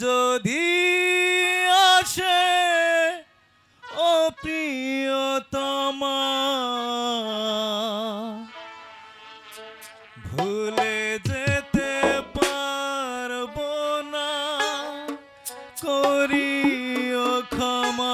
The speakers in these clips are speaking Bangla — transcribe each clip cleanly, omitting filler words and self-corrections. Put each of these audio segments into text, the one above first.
যদি আসে ও প্রিয়তমা, ভুলে যেতে পারবো না, করিও ক্ষমা।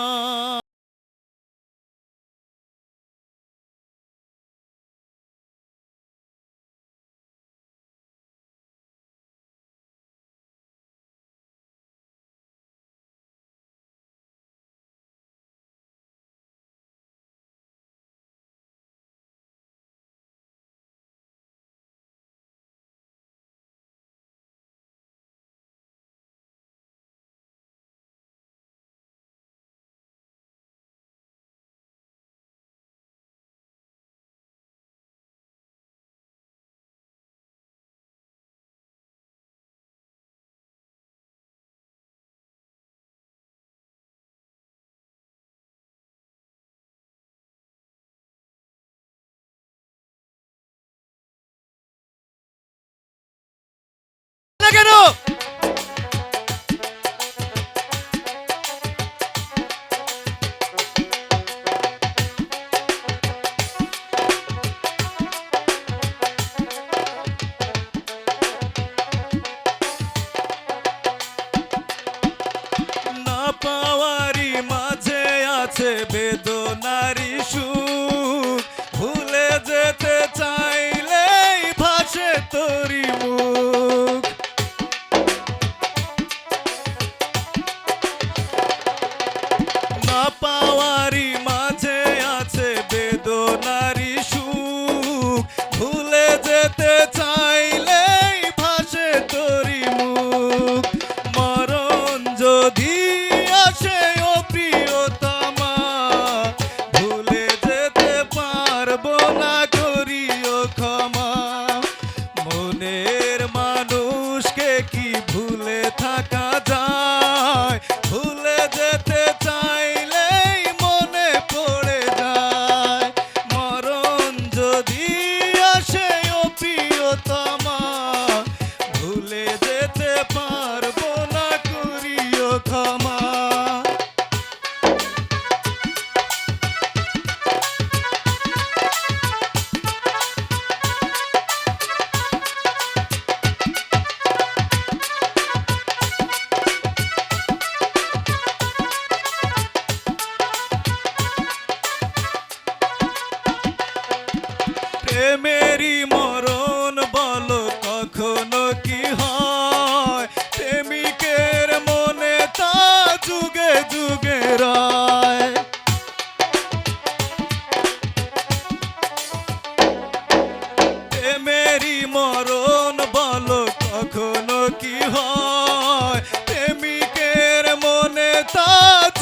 কেন না পাওয়ারি মাঝে আছে বেদনারি সুখ, ভুলে যেতে চাইলেই ভাসে তোরি মুখ। না পাওয়ারি মাঝে আছে বেদনারি সুখ, ভুলে যেতে চাইলেই ভাসে তোরি মুখ। মরণ যদি আসে ও প্রিয়তমা, ভুলে যেতে পারবো না, করিও ক্ষমা। মনের মানুষকে কি ভুলে থাকা যায়, ভুলে যেতে চাইলেই মনে পড়ে যায়। মরণ যদি আসে ও প্রিয়তমা, ভুলে যেতে পারবো না, করিও ক্ষমা। প্রেমেরই মরণ বলো কখনো কি হয়, প্রেমিকের মনে তা যুগে যুগে রয়। প্রেমেরই মরণ বলো কখনো কি হয়, প্রেমিকের মনে তা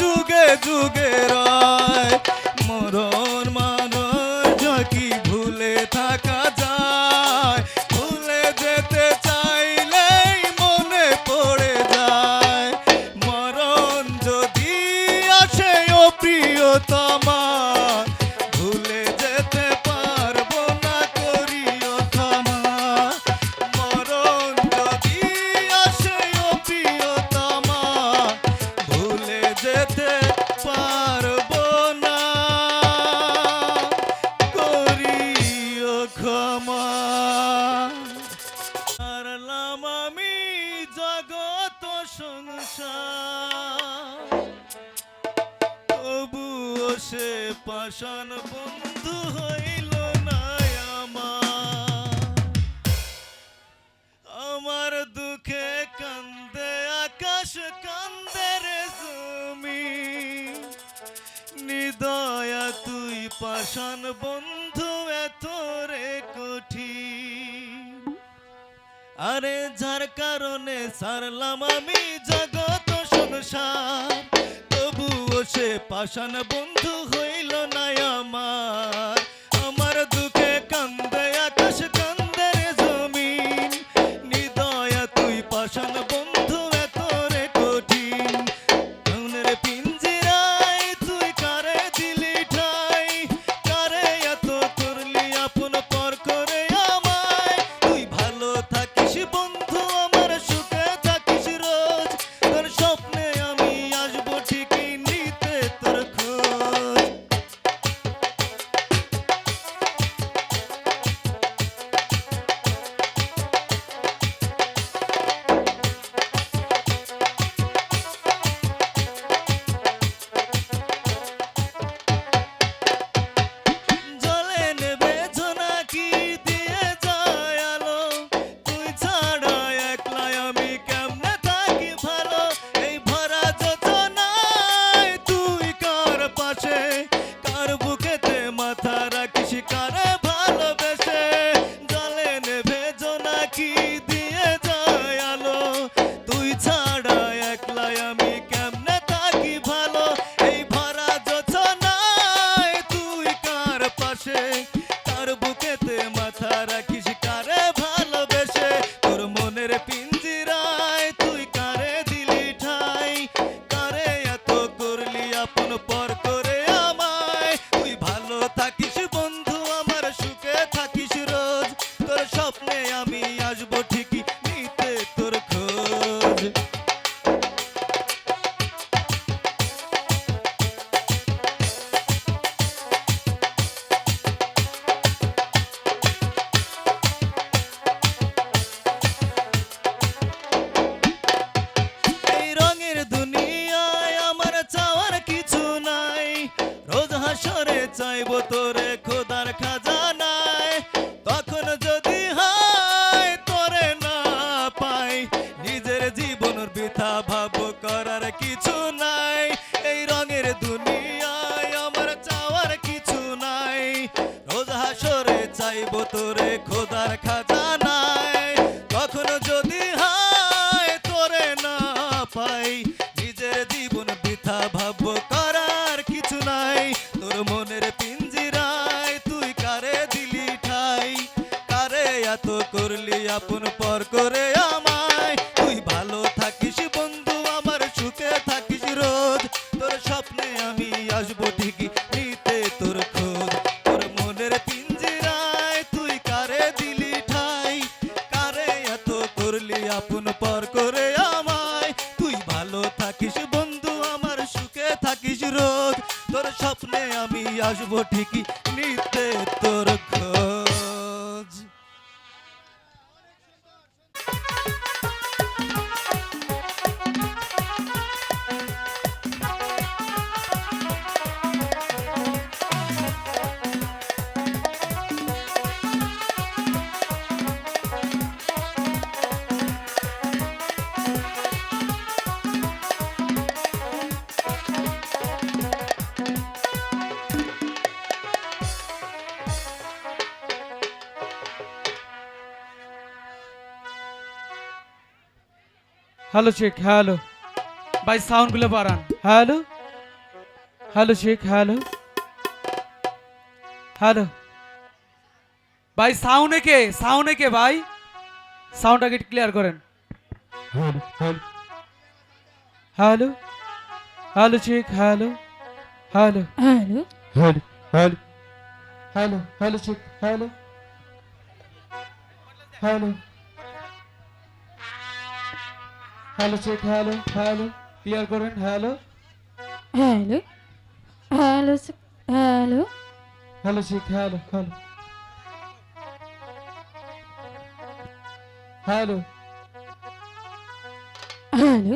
যুগে যুগে রয়। মরণ মানুষ কি ভুলে থাকা যায়, ভুলে যেতে চাইলেই মনে পড়ে যায়। মরণ যদি আসে ও প্রিয়তমা, ভুলে যেতে পারবো না, করিও ক্ষমা। মরণ যদি আসে ও প্রিয়তমা, ভুলে যেতে পারবো না, করিও ক্ষমা। হারলাম আমি জগত সংসার, তবুও সে পাষাণ বন্ধু হইল না আমার। আমার দুঃখে কান্দে আকাশ, কান্দে রে জমিন, নিদয়া তুই পাষাণ বন্ধু এত রে কঠিন। আরে যার কারণে ছাড়লাম আমি জগত সংসার, তবুও সে পাষাণ বন্ধু হইল না আমার। আমার দুঃখে কান্দে আকাশ, কান্দে রে জমিন, নিদয়া তুই পাষাণ বন্ধু এত রে কঠিন। মনের পিঞ্জিরায় তুই কারে দিলি ঠাই, কারে এত করলি আপন পর করে আমায়। তুই ভালো থাকিস বন্ধু, আমার সুখে থাকিস রোজ, চাইবো তোরে খোদার খাজানায়, তখন যদি হায় তোরে না পাই, নিজের জীবনের বৃথা ভাব করার কিছু নাই। এই রঙের দুনিয়ায় আমার চাওয়ার কিছু নাই, রোজ হাসরে চাইবো তোরে খোদার খাজানায়, তখন যদি হায় তোরে না পাই, নিজের জীবন বৃথা ভাব করার কিছু নাই। তোর মনের পিঞ্জিরায় তুই কারে দিলি ঠাই, কারে এত করলি আপন পর করে আমায়। তুই ভালো থাকিস বন্ধু আমার সুখে থাকিস রোজ, তোর স্বপ্নে আমি আসবো ঠিকই নিতে তোর খোঁজ। তোর মনের পিঞ্জিরায় তুই কারে দিলি ঠাই, কারে এত করলি আপন পর করে আমায়। তুই ভালো থাকিস বন্ধু আমার সুখে থাকিস রোজ, তোর স্বপ্নে আমি আসবো ঠিকই নিতে তোর খোঁজ। হ্যালো শেখ, হ্যালো ভাই, সাউন্ডগুলো বাড়ান। Hello hello Sheikh, hello hello ভাই, সাউন্ডে কে ভাই, সাউন্ডটাকে ক্লিয়ার করেন। Hello hello Sheikh, hello hello hello hello hello hello hello Sheikh, hello hello hello Sheikh, hello hello clear করেন। Hello hello hello hello hello Sheikh, hello hello hello hello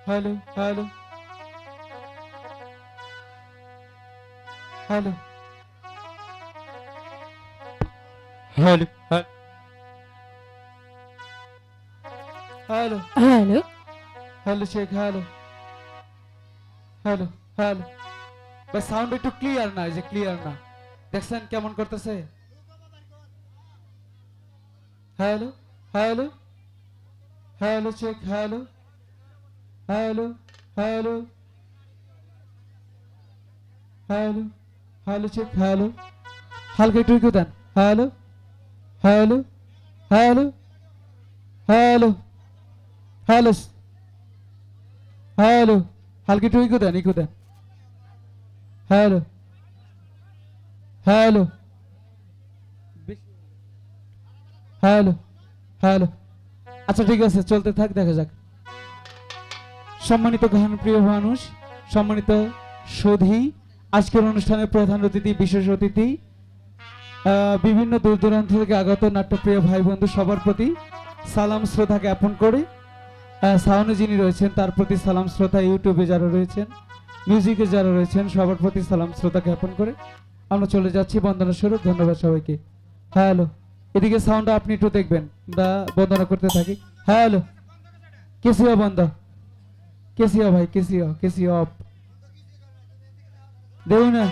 hello hello hello hello hello hello hello Sheikh, hello hello hello ভাই, সাউন্ড একটু ক্লিয়ার না, এই যে ক্লিয়ার না, দেখছেন কেমন করতেছে। Hello hello hello Sheikh, hello hello hello hello hello Sheikh, hello হালকা একটু ইকো দেন। Hello hello hello hello hello hello হালকা একটু ইকো দেন। হ্যালো হ্যালো হ্যালো হ্যালো আচ্ছা ঠিক আছে, চলতে থাক, দেখা যাক। সম্মানিত গানপ্রিয় মানুষ, সম্মানিত সুধী, আজকের অনুষ্ঠানের প্রধান অতিথি, বিশেষ অতিথি, বিভিন্ন দূর দূরান্ত থেকে আগত নাট্যপ্রিয় ভাই বন্ধু, সবার প্রতি সালাম শ্রদ্ধা জ্ঞাপন করে, সাউন্ডে যিনি রয়েছেন তার প্রতি সালাম শ্রদ্ধা, ইউটিউবে যারা রয়েছেন, মিউজিকে যারা রয়েছেন সবার প্রতি সালাম শ্রদ্ধা জ্ঞাপন করে আমরা চলে যাচ্ছি বন্দনা স্বরূপ। ধন্যবাদ সবাইকে। হ্যালো, এদিকে সাউন্ডটা আপনি একটু দেখবেন, আমরা বন্দনা করতে থাকি। হ্যালো, কেসিও বন্ধ, কেসিও ভাই, কেসিও অফ দেউ না।